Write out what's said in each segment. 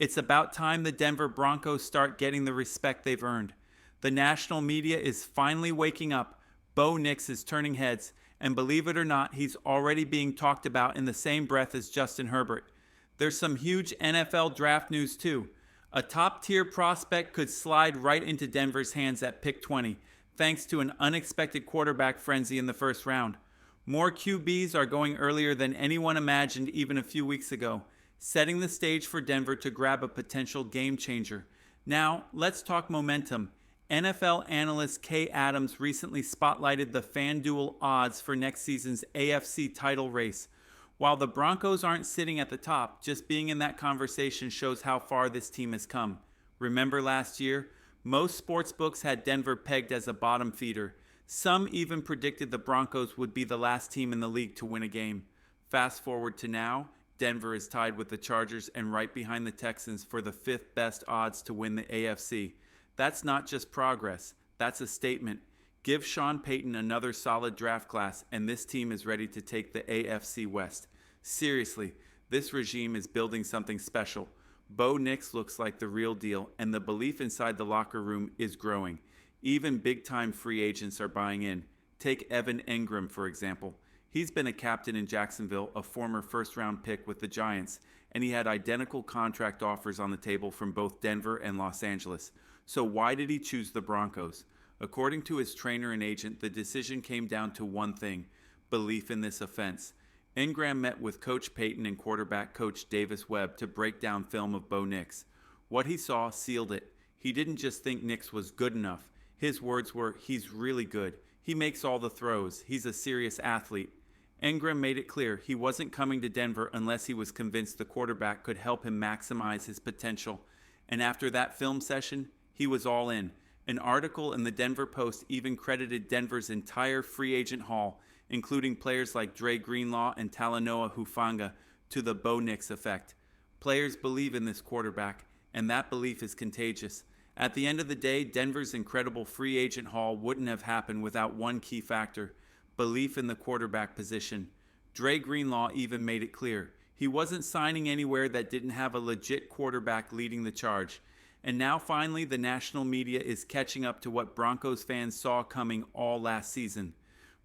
It's about time the Denver Broncos start getting the respect they've earned. The national media is finally waking up. Bo Nix is turning heads, and believe it or not, he's already being talked about in the same breath as Justin Herbert. There's some huge NFL draft news too. A top-tier prospect could slide right into Denver's hands at pick 20, thanks to an unexpected quarterback frenzy in the first round. More QBs are going earlier than anyone imagined even a few weeks ago, setting the stage for Denver to grab a potential game changer. Now, let's talk momentum. NFL analyst Kay Adams recently spotlighted the FanDuel odds for next season's AFC title race. While the Broncos aren't sitting at the top, just being in that conversation shows how far this team has come. Remember last year? Most sportsbooks had Denver pegged as a bottom feeder. Some even predicted the Broncos would be the last team in the league to win a game. Fast forward to now, Denver is tied with the Chargers and right behind the Texans for the fifth best odds to win the AFC. That's not just progress, that's a statement. Give Sean Payton another solid draft class, and this team is ready to take the AFC West. Seriously, this regime is building something special. Bo Nix looks like the real deal, and the belief inside the locker room is growing. Even big-time free agents are buying in. Take Evan Engram, for example. He's been a captain in Jacksonville, a former first-round pick with the Giants, and he had identical contract offers on the table from both Denver and Los Angeles. So why did he choose the Broncos? According to his trainer and agent, the decision came down to one thing: belief in this offense. Engram met with Coach Payton and quarterback coach Davis Webb to break down film of Bo Nix. What he saw sealed it. He didn't just think Nix was good enough. His words were, "He's really good. He makes all the throws. He's a serious athlete." Engram made it clear he wasn't coming to Denver unless he was convinced the quarterback could help him maximize his potential. And after that film session, he was all in. An article in the Denver Post even credited Denver's entire free agent haul, including players like Dre Greenlaw and Talanoa Hufanga, to the Bo Nix effect. Players believe in this quarterback, and that belief is contagious. At the end of the day, Denver's incredible free agent haul wouldn't have happened without one key factor: belief in the quarterback position. Dre Greenlaw even made it clear he wasn't signing anywhere that didn't have a legit quarterback leading the charge. And now finally, the national media is catching up to what Broncos fans saw coming all last season.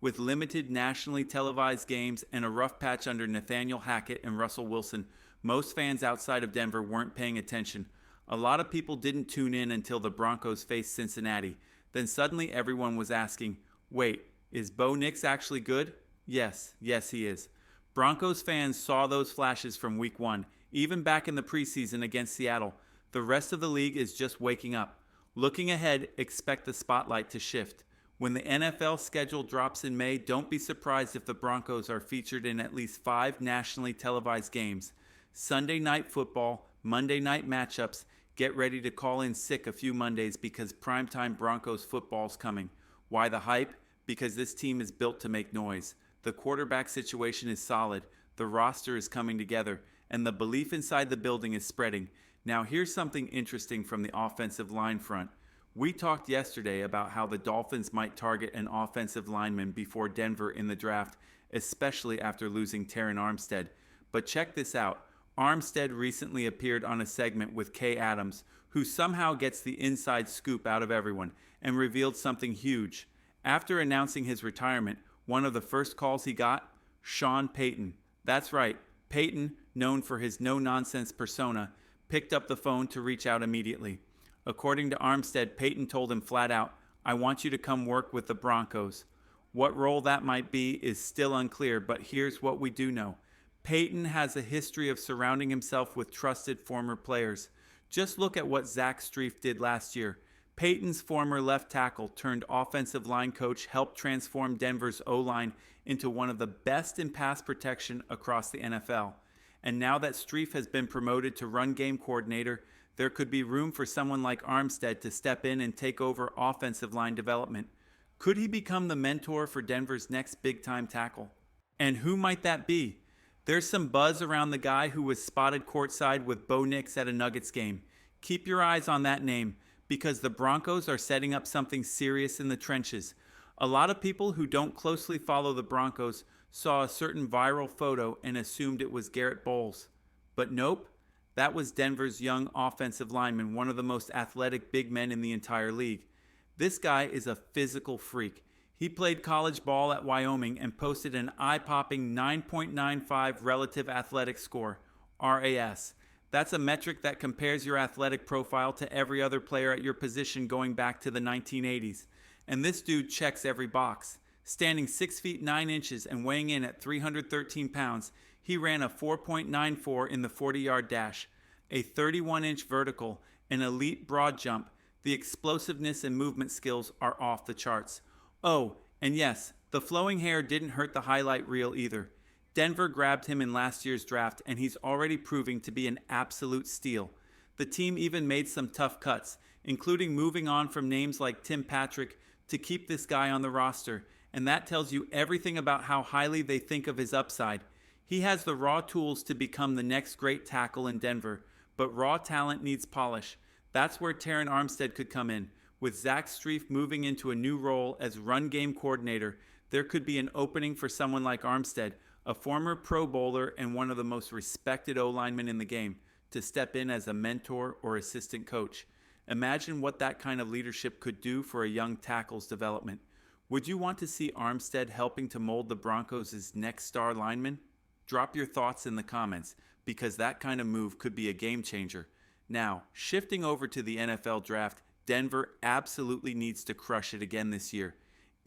With limited nationally televised games and a rough patch under Nathaniel Hackett and Russell Wilson, most fans outside of Denver weren't paying attention. A lot of people didn't tune in until the Broncos faced Cincinnati. Then suddenly everyone was asking, wait, is Bo Nix actually good? Yes he is. Broncos fans saw those flashes from week 1, even back in the preseason against Seattle. The rest of the league is just waking up. Looking ahead, expect the spotlight to shift. When the NFL schedule drops in May, don't be surprised if the Broncos are featured in at least 5 nationally televised games. Sunday night football, Monday night matchups. Get ready to call in sick a few Mondays because primetime Broncos football's coming. Why the hype? Because this team is built to make noise. The quarterback situation is solid, the roster is coming together, and the belief inside the building is spreading. Now here's something interesting from the offensive line front. We talked yesterday about how the Dolphins might target an offensive lineman before Denver in the draft, especially after losing Terron Armstead. But check this out. Armstead recently appeared on a segment with Kay Adams, who somehow gets the inside scoop out of everyone, and revealed something huge. After announcing his retirement, one of the first calls he got? Sean Payton. That's right, Payton, known for his no-nonsense persona, picked up the phone to reach out immediately. According to Armstead, Payton told him flat out, "I want you to come work with the Broncos." What role that might be is still unclear, but here's what we do know. Payton has a history of surrounding himself with trusted former players. Just look at what Zach Strief did last year. Payton's former left tackle turned offensive line coach helped transform Denver's O-line into one of the best in pass protection across the NFL. And now that Strief has been promoted to run game coordinator, there could be room for someone like Armstead to step in and take over offensive line development. Could he become the mentor for Denver's next big-time tackle? And who might that be? There's some buzz around the guy who was spotted courtside with Bo Nix at a Nuggets game. Keep your eyes on that name, because the Broncos are setting up something serious in the trenches. A lot of people who don't closely follow the Broncos saw a certain viral photo and assumed it was Garrett Bowles. But nope, That was Denver's young offensive lineman, one of the most athletic big men in the entire league. This guy is a physical freak. He played college ball at Wyoming and posted an eye-popping 9.95 relative athletic score, RAS. That's a metric that compares your athletic profile to every other player at your position going back to the 1980s. And this dude checks every box. Standing 6 feet 9 inches and weighing in at 313 pounds, he ran a 4.94 in the 40-yard dash, a 31-inch vertical, an elite broad jump. The explosiveness and movement skills are off the charts. Oh, and yes, the flowing hair didn't hurt the highlight reel either. Denver grabbed him in last year's draft, and he's already proving to be an absolute steal. The team even made some tough cuts, including moving on from names like Tim Patrick to keep this guy on the roster, and that tells you everything about how highly they think of his upside. He has the raw tools to become the next great tackle in Denver, but raw talent needs polish. That's where Terran Armstead could come in. With Zach Strief moving into a new role as run game coordinator, there could be an opening for someone like Armstead, a former Pro Bowler and one of the most respected O-linemen in the game, to step in as a mentor or assistant coach. Imagine what that kind of leadership could do for a young tackle's development. Would you want to see Armstead helping to mold the Broncos' next star lineman? Drop your thoughts in the comments, because that kind of move could be a game changer. Now, shifting over to the NFL draft, Denver absolutely needs to crush it again this year.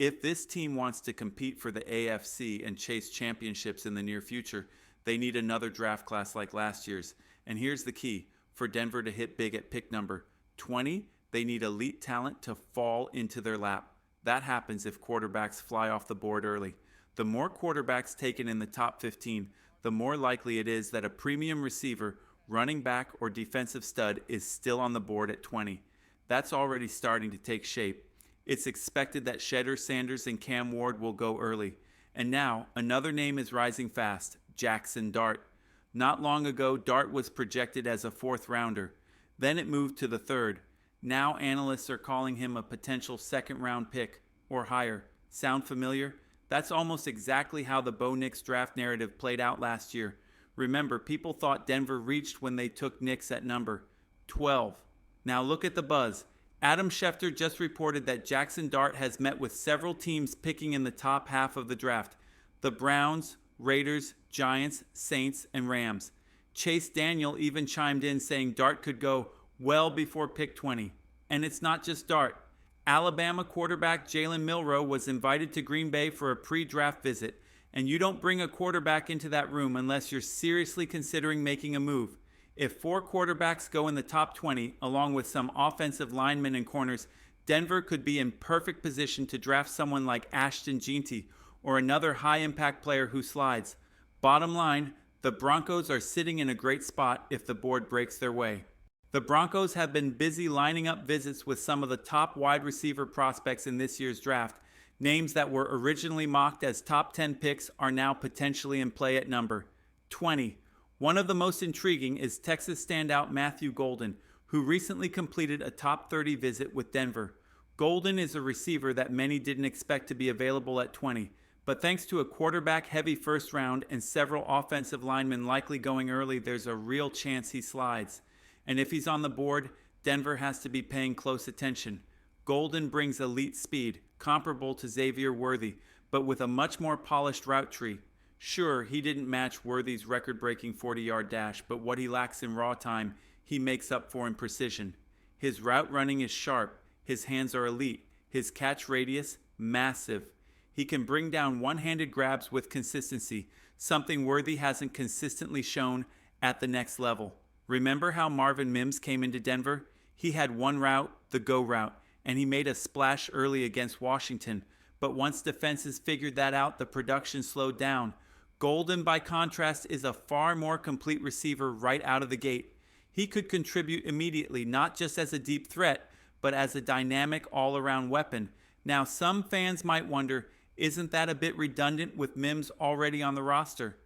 If this team wants to compete for the AFC and chase championships in the near future, they need another draft class like last year's. And here's the key: for Denver to hit big at pick number 20, they need elite talent to fall into their lap. That happens if quarterbacks fly off the board early. The more quarterbacks taken in the top 15, the more likely it is that a premium receiver, running back, or defensive stud is still on the board at 20. That's already starting to take shape. It's expected that Shedder Sanders and Cam Ward will go early. And now, another name is rising fast: Jackson Dart. Not long ago, Dart was projected as a 4th rounder. Then it moved to the 3rd. Now analysts are calling him a potential 2nd round pick or higher. Sound familiar? That's almost exactly how the Bo Nix draft narrative played out last year. Remember, people thought Denver reached when they took Nix at number 12. Now look at the buzz. Adam Schefter just reported that Jackson Dart has met with several teams picking in the top half of the draft: the Browns, Raiders, Giants, Saints, and Rams. Chase Daniel even chimed in saying Dart could go well before pick 20. And it's not just Dart. Alabama quarterback Jalen Milroe was invited to Green Bay for a pre-draft visit, and you don't bring a quarterback into that room unless you're seriously considering making a move. If 4 quarterbacks go in the top 20, along with some offensive linemen and corners, Denver could be in perfect position to draft someone like Ashton Jeanty or another high-impact player who slides. Bottom line, the Broncos are sitting in a great spot if the board breaks their way. The Broncos have been busy lining up visits with some of the top wide receiver prospects in this year's draft. Names that were originally mocked as top 10 picks are now potentially in play at number 20. One of the most intriguing is Texas standout Matthew Golden, who recently completed a top 30 visit with Denver. Golden is a receiver that many didn't expect to be available at 20, but thanks to a quarterback-heavy first round and several offensive linemen likely going early, there's a real chance he slides. And if he's on the board, Denver has to be paying close attention. Golden brings elite speed, comparable to Xavier Worthy, but with a much more polished route tree. Sure, he didn't match Worthy's record-breaking 40-yard dash, but what he lacks in raw time, he makes up for in precision. His route running is sharp, his hands are elite, his catch radius, massive. He can bring down one-handed grabs with consistency, something Worthy hasn't consistently shown at the next level. Remember how Marvin Mims came into Denver? He had one route, the go route, and he made a splash early against Washington. But once defenses figured that out, the production slowed down. Golden, by contrast, is a far more complete receiver right out of the gate. He could contribute immediately, not just as a deep threat, but as a dynamic all-around weapon. Now, some fans might wonder, isn't that a bit redundant with Mims already on the roster?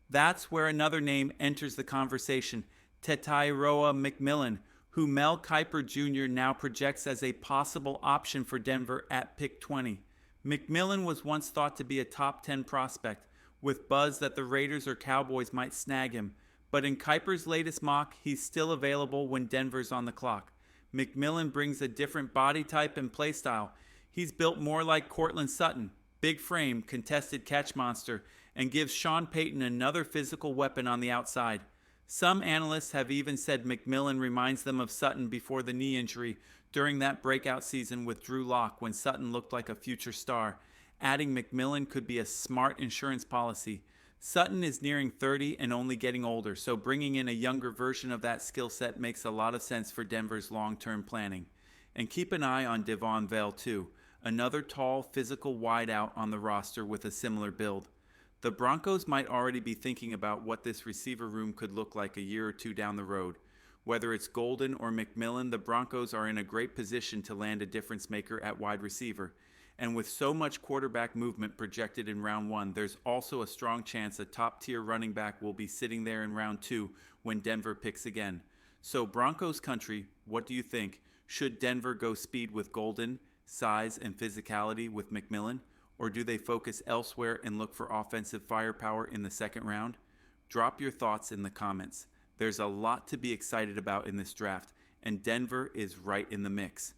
That's where another name enters the conversation: Tetairoa McMillan, who Mel Kiper Jr. now projects as a possible option for Denver at pick 20. McMillan was once thought to be a top 10 prospect, with buzz that the Raiders or Cowboys might snag him, But in Kuiper's latest mock, he's still available when Denver's on the clock. McMillan brings a different body type and play style. He's built more like Cortland Sutton, big frame, contested catch monster, and gives Sean Payton another physical weapon on the outside. Some analysts have even said McMillan reminds them of Sutton before the knee injury during that breakout season with Drew Lock when Sutton looked like a future star. Adding McMillan could be a smart insurance policy. Sutton is nearing 30 and only getting older, so bringing in a younger version of that skill set makes a lot of sense for Denver's long-term planning. And keep an eye on Devon Vale too, another tall, physical wideout on the roster with a similar build. The Broncos might already be thinking about what this receiver room could look like a year or two down the road. Whether it's Golden or McMillan, the Broncos are in a great position to land a difference maker at wide receiver. And with so much quarterback movement projected in round 1, there's also a strong chance a top-tier running back will be sitting there in round 2 when Denver picks again. So Broncos country, what do you think? Should Denver go speed with Golden, size, and physicality with McMillan? Or do they focus elsewhere and look for offensive firepower in the second round? Drop your thoughts in the comments. There's a lot to be excited about in this draft, and Denver is right in the mix.